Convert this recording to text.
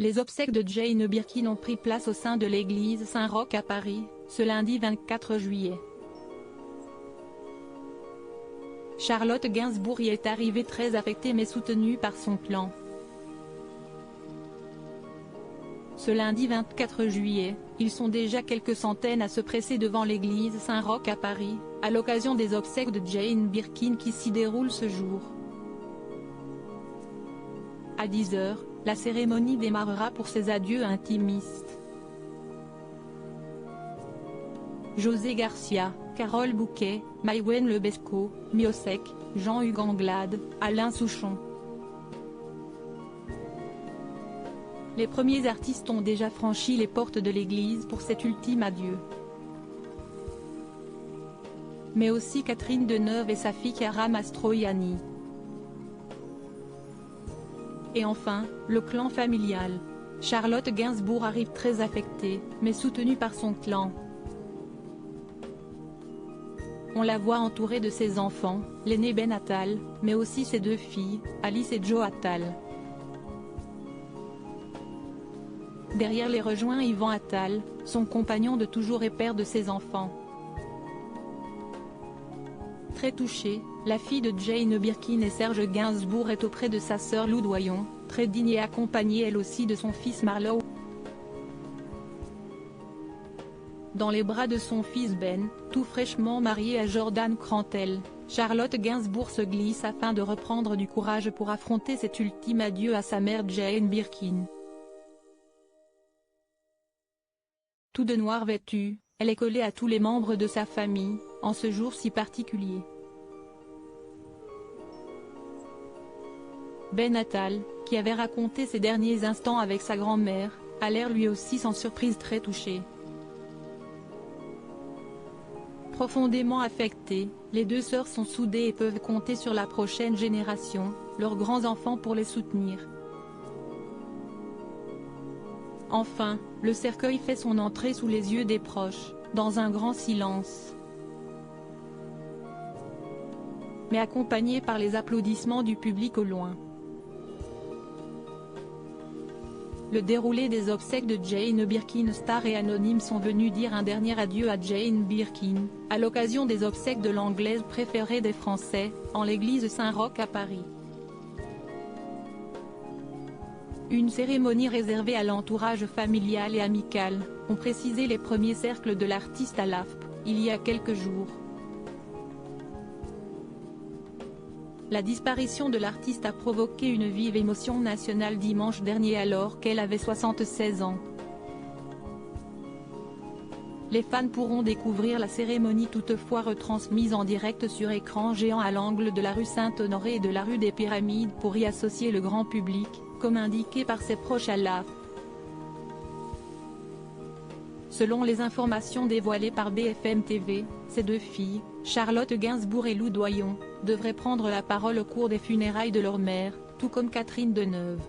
Les obsèques de Jane Birkin ont pris place au sein de l'église Saint-Roch à Paris, ce lundi 24 juillet. Charlotte Gainsbourg y est arrivée très affectée mais soutenue par son clan. Ce lundi 24 juillet, ils sont déjà quelques centaines à se presser devant l'église Saint-Roch à Paris, à l'occasion des obsèques de Jane Birkin qui s'y déroulent ce jour. À 10 h, la cérémonie démarrera pour ses adieux intimistes. José Garcia, Carole Bouquet, Maïwenn Lebesco, Miossec, Jean-Hugues Anglade, Alain Souchon. Les premiers artistes ont déjà franchi les portes de l'église pour cet ultime adieu. Mais aussi Catherine Deneuve et sa fille Chiara Mastroianni. Et enfin, le clan familial. Charlotte Gainsbourg arrive très affectée, mais soutenue par son clan. On la voit entourée de ses enfants, l'aîné Ben Attal, mais aussi ses deux filles, Alice et Joe Attal. Derrière les rejoint Yvan Attal, son compagnon de toujours et père de ses enfants. Très touchée, la fille de Jane Birkin et Serge Gainsbourg est auprès de sa sœur Lou Doyon, très digne et accompagnée elle aussi de son fils Marlowe. Dans les bras de son fils Ben, tout fraîchement marié à Jordan Crantel, Charlotte Gainsbourg se glisse afin de reprendre du courage pour affronter cet ultime adieu à sa mère Jane Birkin. Tout de noir vêtue, elle est collée à tous les membres de sa famille, en ce jour si particulier. Ben Attal, qui avait raconté ses derniers instants avec sa grand-mère, a l'air lui aussi sans surprise très touché. Profondément affectées, les deux sœurs sont soudées et peuvent compter sur la prochaine génération, leurs grands-enfants pour les soutenir. Enfin, le cercueil fait son entrée sous les yeux des proches, dans un grand silence. Mais accompagné par les applaudissements du public au loin. Le déroulé des obsèques de Jane Birkin, star et anonyme, sont venus dire un dernier adieu à Jane Birkin, à l'occasion des obsèques de l'anglaise préférée des Français, en l'église Saint-Roch à Paris. Une cérémonie réservée à l'entourage familial et amical, ont précisé les premiers cercles de l'artiste à l'AFP, il y a quelques jours. La disparition de l'artiste a provoqué une vive émotion nationale dimanche dernier alors qu'elle avait 76 ans. Les fans pourront découvrir la cérémonie toutefois retransmise en direct sur écran géant à l'angle de la rue Saint-Honoré et de la rue des Pyramides pour y associer le grand public, comme indiqué par ses proches à l'AFP. Selon les informations dévoilées par BFM TV, ses deux filles, Charlotte Gainsbourg et Lou Doyon, devraient prendre la parole au cours des funérailles de leur mère, tout comme Catherine Deneuve.